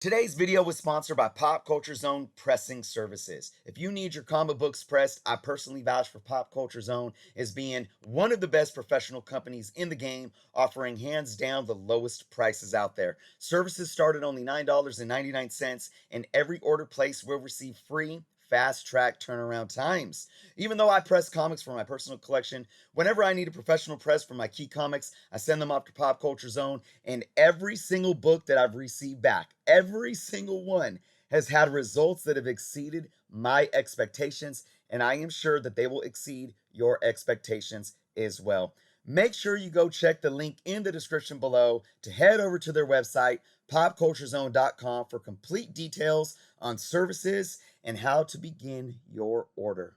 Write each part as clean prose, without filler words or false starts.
Today's video was sponsored by Pop Culture Zone Pressing Services. If you need your comic books pressed, I personally vouch for Pop Culture Zone as being one of the best professional companies in the game, offering hands down the lowest prices out there. Services start at only $9.99, and every order placed will receive free fast track turnaround times. Even though I press comics for my personal collection, whenever I need a professional press for my key comics, I send them off to Pop Culture Zone, and every single book that I've received back, every single one, has had results that have exceeded my expectations, and I am sure that they will exceed your expectations as well. Make sure you go check the link in the description below to head over to their website, popculturezone.com, for complete details on services and how to begin your order.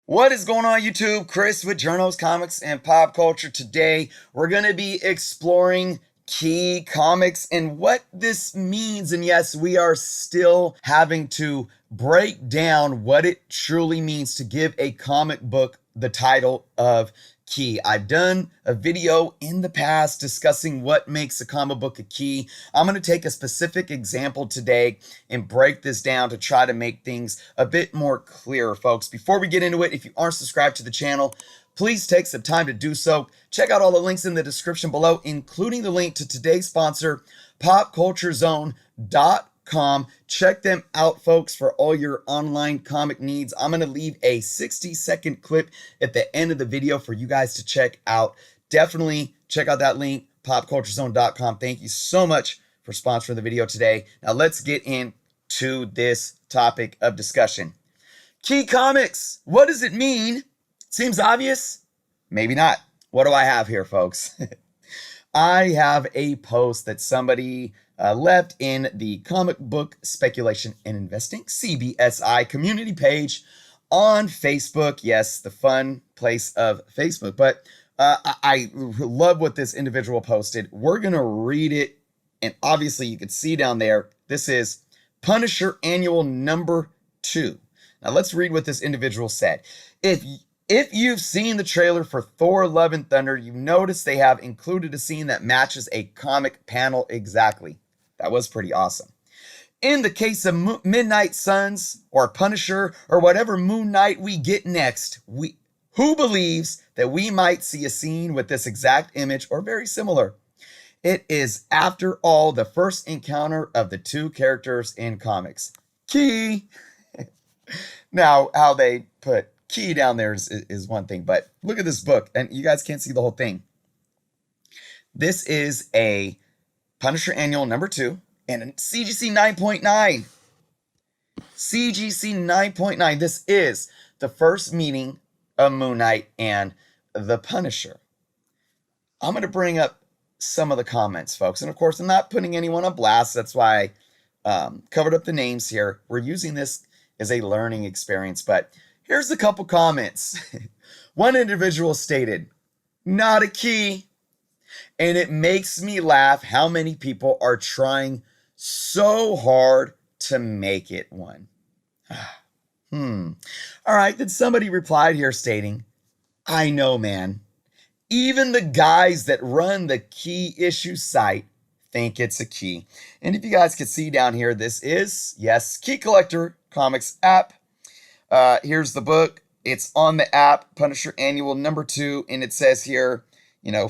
What is going on, YouTube? Chris with Journos, Comics, and Pop Culture. Today, we're going to be exploring key comics and what this means. And yes, we are still having to break down what it truly means to give a comic book the title of key. I've done a video in the past discussing what makes a comic book a key. I'm going to take a specific example today and break this down to try to make things a bit more clear, folks. Before we get into it, if you aren't subscribed to the channel, please take some time to do so. Check out all the links in the description below, including the link to today's sponsor, popculturezone.com. Check them out, folks, for all your online comic needs. I'm going to leave a 60-second clip at the end of the video for you guys to check out. Definitely check out that link, popculturezone.com. Thank you so much for sponsoring the video today. Now let's get into this topic of discussion. Key comics. What does it mean? Seems obvious? Maybe not. What do I have here, folks? I have a post that somebody left in the Comic Book Speculation and Investing CBSI community page on Facebook. Yes, the fun place of Facebook. But I love what this individual posted. We're going to read it. And obviously, you can see down there, this is Punisher Annual number 2. Now, let's read what this individual said. If you've seen the trailer for Thor Love and Thunder, you notice they have included a scene that matches a comic panel exactly. That was pretty awesome. In the case of Midnight Suns or Punisher or whatever Moon Knight we get next, who believes that we might see a scene with this exact image or very similar? It is, after all, the first encounter of the two characters in comics. Key! Now, how they put key down there is one thing, but look at this book, and you guys can't see the whole thing. This is a Punisher Annual number 2 and a CGC 9.9. CGC 9.9. This is the first meeting of Moon Knight and the Punisher. I'm going to bring up some of the comments, folks, and of course, I'm not putting anyone on blast. That's why I covered up the names here. We're using this as a learning experience, but here's a couple comments. One individual stated, "Not a key." And it makes me laugh how many people are trying so hard to make it one. All right, then somebody replied here stating, "I know, man. Even the guys that run the key issue site think it's a key." And if you guys can see down here, this is, yes, Key Collector Comics app. Here's the book. It's on the app, Punisher Annual number 2, and it says here,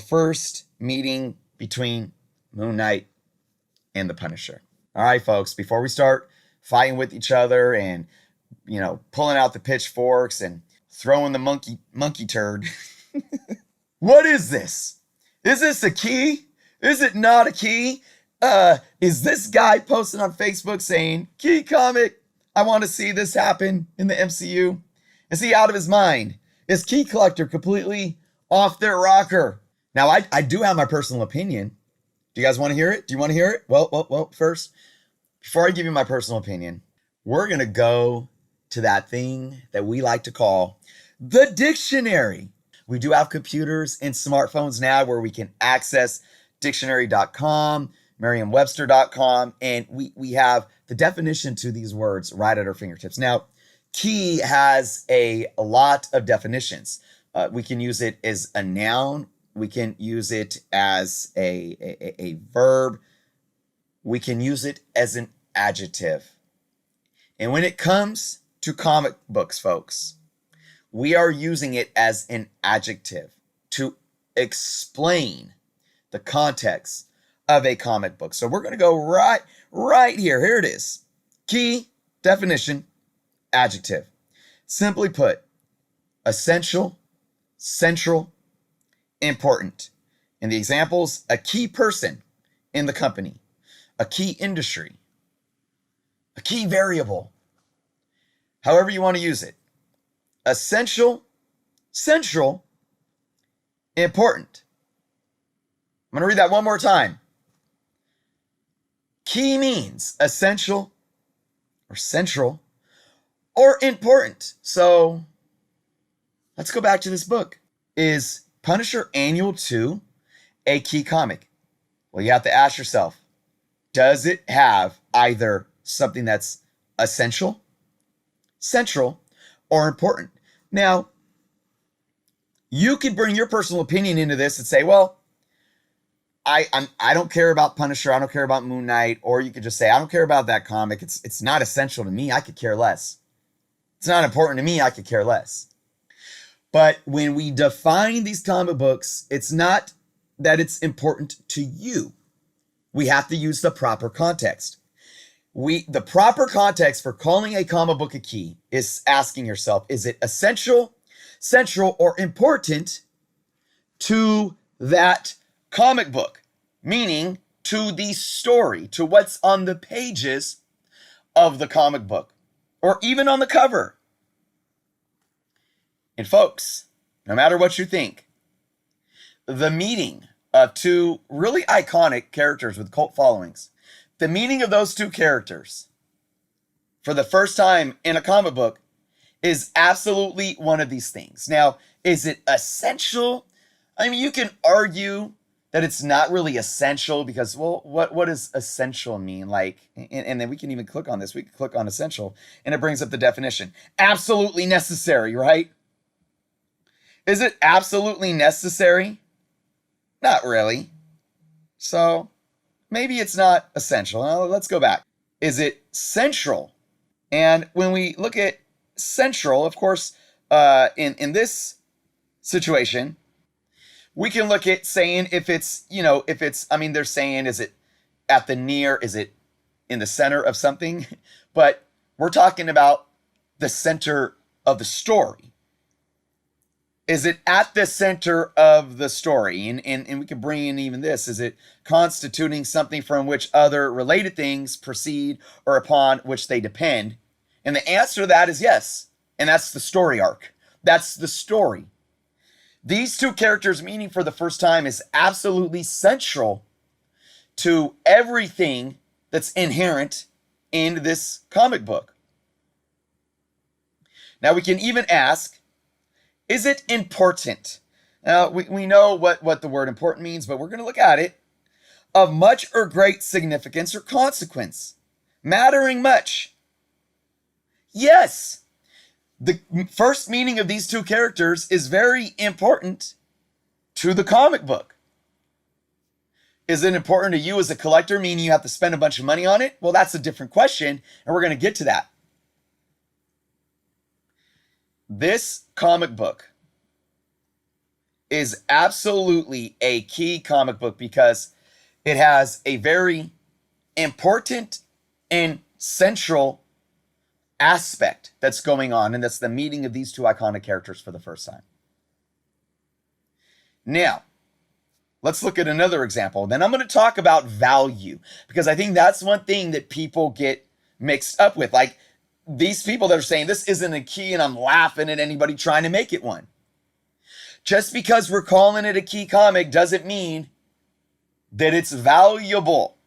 first meeting between Moon Knight and the Punisher. All right, folks, before we start fighting with each other and, pulling out the pitchforks and throwing the monkey turd, what is this? Is this a key? Is it not a key? Is this guy posting on Facebook saying, "Key comic, I want to see this happen in the MCU"? Is he out of his mind? Is Key Collector completely off their rocker? Now, I do have my personal opinion. Do you guys want to hear it? Do you want to hear it? Well, first, before I give you my personal opinion, we're going to go to that thing that we like to call the dictionary. We do have computers and smartphones now where we can access dictionary.com, merriam-webster.com, and we have the definition to these words right at our fingertips. Now, key has a lot of definitions. We can use it as a noun. We can use it as a verb. We can use it as an adjective. And when it comes to comic books, folks, we are using it as an adjective to explain the context of a comic book. So we're going to go right here. Here it is. Key definition, adjective. Simply put, essential, central, important. In the examples, a key person in the company, a key industry, a key variable, however you want to use it. Essential, central, important. I'm going to read that one more time. Key means essential or central or important. So let's go back to this book. Is Punisher Annual 2 a key comic? Well, you have to ask yourself, does it have either something that's essential, central, or important? Now, you could bring your personal opinion into this and say, well, I don't care about Punisher, I don't care about Moon Knight, or you could just say, I don't care about that comic. It's not essential to me, I could care less. It's not important to me, I could care less. But when we define these comic books, it's not that it's important to you. We have to use the proper context. The proper context for calling a comic book a key is asking yourself, is it essential, central, or important to that comic book? Meaning to the story, to what's on the pages of the comic book, or even on the cover. And folks, no matter what you think, the meeting of two really iconic characters with cult followings, the meeting of those two characters for the first time in a comic book is absolutely one of these things. Now, is it essential? I mean, you can argue that it's not really essential because, well, what does essential mean? Like, and then we can even click on this. We can click on essential, and it brings up the definition. Absolutely necessary, right? Is it absolutely necessary? Not really. So maybe it's not essential. Now, let's go back. Is it central? And when we look at central, of course, in this situation, we can look at saying if it's, they're saying, is it at the near, is it in the center of something? But we're talking about the center of the story. Is it at the center of the story? And we can bring in even this. Is it constituting something from which other related things proceed or upon which they depend? And the answer to that is yes. And that's the story arc. That's the story. These two characters meeting for the first time is absolutely central to everything that's inherent in this comic book. Now we can even ask, is it important? Now we know what the word important means, but we're going to look at it. Of much or great significance or consequence. Mattering much. Yes. The first meeting of these two characters is very important to the comic book. Is it important to you as a collector, meaning you have to spend a bunch of money on it? Well, that's a different question, and we're going to get to that. This comic book is absolutely a key comic book because it has a very important and central aspect that's going on, and that's the meeting of these two iconic characters for the first time. Now, let's look at another example. Then I'm going to talk about value, because I think that's one thing that people get mixed up with. Like these people that are saying this isn't a key, and I'm laughing at anybody trying to make it one. Just because we're calling it a key comic doesn't mean that it's valuable.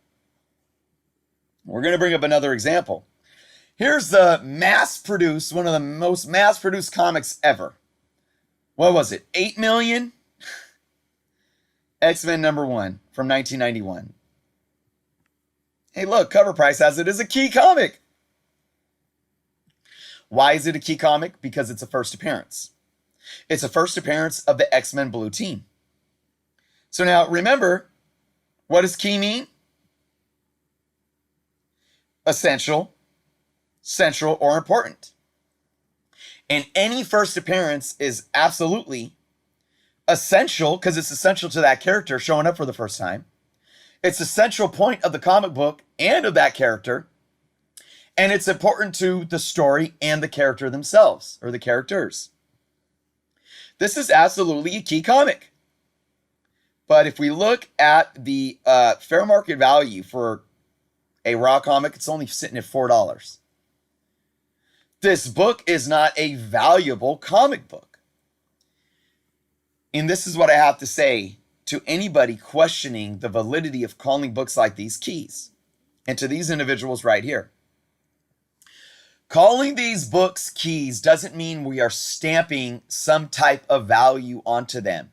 We're going to bring up another example. Here's the mass-produced, one of the most mass-produced comics ever. What was it? 8 million? X-Men #1 from 1991. Hey, look, Covrprice has it as a key comic. Why is it a key comic? Because it's a first appearance. It's a first appearance of the X-Men Blue Team. So now, remember, what does key mean? essential, central, or important. And any first appearance is absolutely essential because it's essential to that character showing up for the first time. It's a central point of the comic book and of that character. And it's important to the story and the character themselves, or the characters. This is absolutely a key comic. But if we look at the fair market value for a raw comic, it's only sitting at $4. This book is not a valuable comic book. And this is what I have to say to anybody questioning the validity of calling books like these keys, and to these individuals right here. Calling these books keys doesn't mean we are stamping some type of value onto them,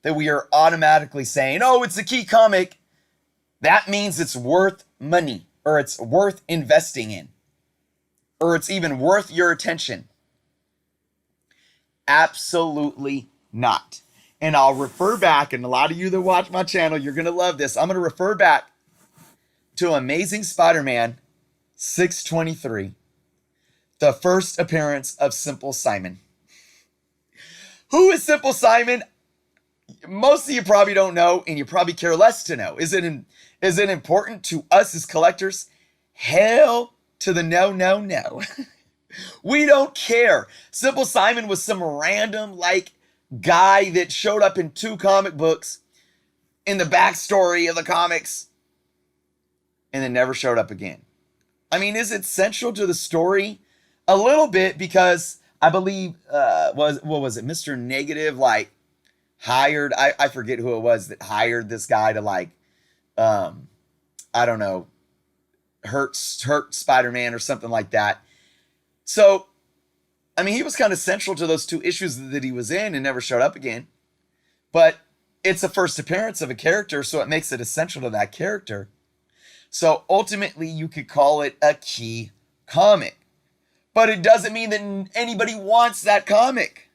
that we are automatically saying, oh, it's a key comic. That means it's worth money, or it's worth investing in, or it's even worth your attention. Absolutely not. And I'll refer back, and a lot of you that watch my channel, you're going to love this. I'm going to refer back to Amazing Spider-Man 623, the first appearance of Simple Simon. Who is Simple Simon? Most of you probably don't know, and you probably care less to know. Is it important to us as collectors? Hell to the no, no, no. We don't care. Simple Simon was some random, guy that showed up in 2 comic books in the backstory of the comics and then never showed up again. I mean, is it central to the story? A little bit, because I believe, what was it? Mr. Negative, hired, I forget who it was that hired this guy to I don't know, hurt Spider-Man or something like that. So, I mean, he was kind of central to those 2 issues that he was in and never showed up again. But it's a first appearance of a character, so it makes it essential to that character. So ultimately, you could call it a key comic. But it doesn't mean that anybody wants that comic.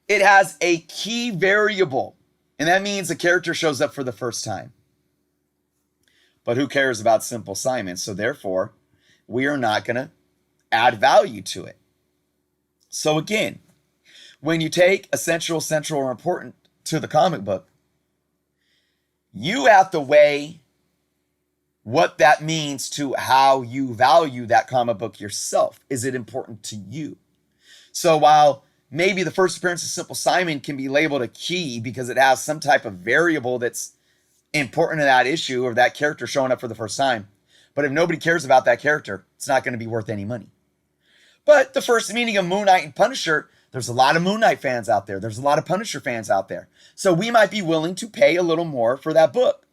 It has a key variable, and that means a character shows up for the first time. But who cares about Simple Simon? So therefore, we are not going to add value to it. So again, when you take essential, central, or important to the comic book, you have to weigh what that means to how you value that comic book yourself. Is it important to you? So while maybe the first appearance of Simple Simon can be labeled a key because it has some type of variable that's important to that issue or that character showing up for the first time, but if nobody cares about that character, it's not going to be worth any money. But the first meeting of Moon Knight and Punisher, there's a lot of Moon Knight fans out there. There's a lot of Punisher fans out there. So we might be willing to pay a little more for that book.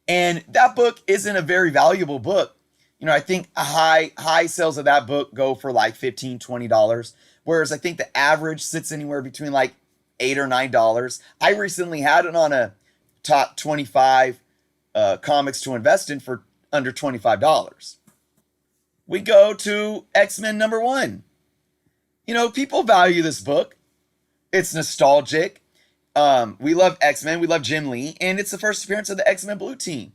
And that book isn't a very valuable book. You know, I think high sales of that book go for $15, $20. Whereas I think the average sits anywhere between $8 or $9. I recently had it on a top 25 comics to invest in for under $25. We go to X-Men #1. You know, people value this book. It's nostalgic. We love X-Men. We love Jim Lee. And it's the first appearance of the X-Men Blue Team.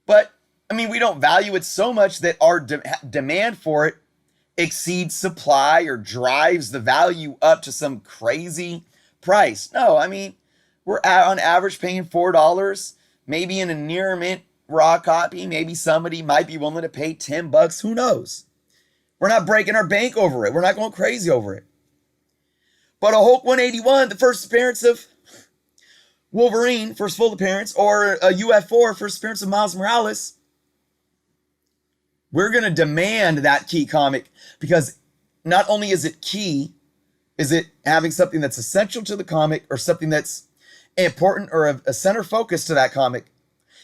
But, I mean, we don't value it so much that our demand for it exceeds supply or drives the value up to some crazy price. No, I mean, we're on average paying $4. Maybe in a near mint raw copy, maybe somebody might be willing to pay $10. Who knows? We're not breaking our bank over it. We're not going crazy over it. But a Hulk 181, the first appearance of Wolverine, first full appearance, or a UF4, first appearance of Miles Morales, we're going to demand that key comic because not only is it key, is it having something that's essential to the comic or something that's important or a center focus to that comic.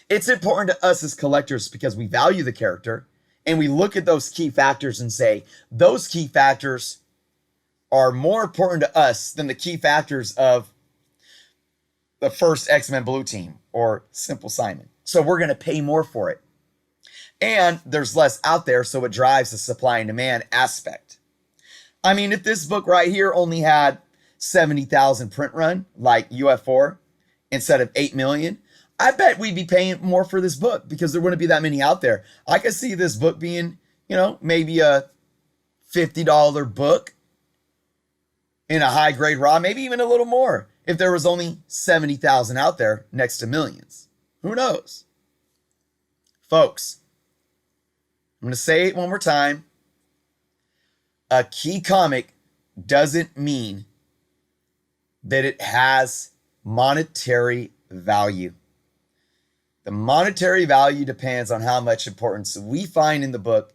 It's important to us as collectors because we value the character and we look at those key factors and say, those key factors are more important to us than the key factors of the first X-Men Blue Team or Simple Simon. So we're going to pay more for it. And there's less out there, so it drives the supply and demand aspect. I mean, if this book right here only had 70,000 print run, like UF4, instead of 8 million, I bet we'd be paying more for this book because there wouldn't be that many out there. I could see this book being, maybe a $50 book in a high grade raw, maybe even a little more if there was only 70,000 out there next to millions. Who knows? Folks, I'm going to say it one more time. A key comic doesn't mean that it has monetary value. The monetary value depends on how much importance we find in the book,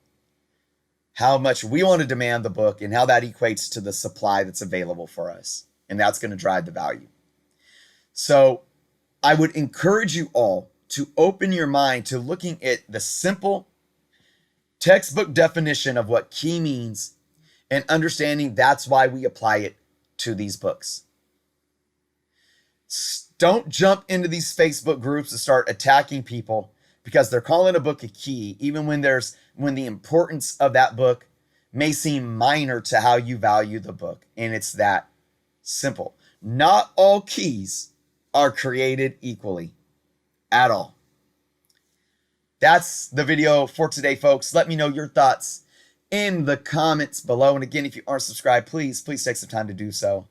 how much we want to demand the book, and how that equates to the supply that's available for us. And that's going to drive the value. So I would encourage you all to open your mind to looking at the simple textbook definition of what key means and understanding that's why we apply it to these books. Don't jump into these Facebook groups and start attacking people because they're calling a book a key, even when the importance of that book may seem minor to how you value the book. And it's that simple. Not all keys are created equally at all. That's the video for today, folks. Let me know your thoughts in the comments below. And again, if you aren't subscribed, please take some time to do so.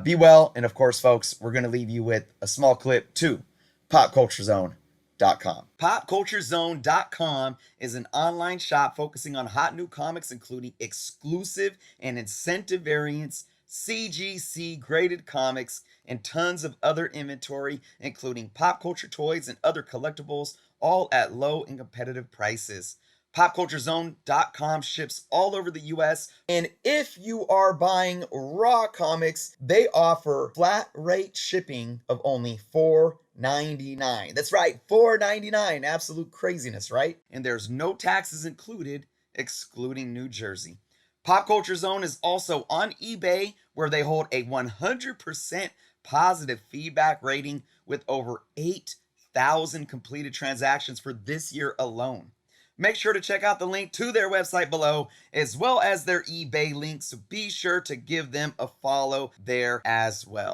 Be well. And of course, folks, we're going to leave you with a small clip to popculturezone.com. Popculturezone.com is an online shop focusing on hot new comics, including exclusive and incentive variants, CGC graded comics, and tons of other inventory, including pop culture toys and other collectibles, all at low and competitive prices. PopCultureZone.com ships all over the US. And if you are buying raw comics, they offer flat rate shipping of only $4.99. That's right, $4.99. Absolute craziness, right? And there's no taxes included, excluding New Jersey. Pop Culture Zone is also on eBay, where they hold a 100% positive feedback rating with over 8,000 completed transactions for this year alone. Make sure to check out the link to their website below, as well as their eBay link, so be sure to give them a follow there as well.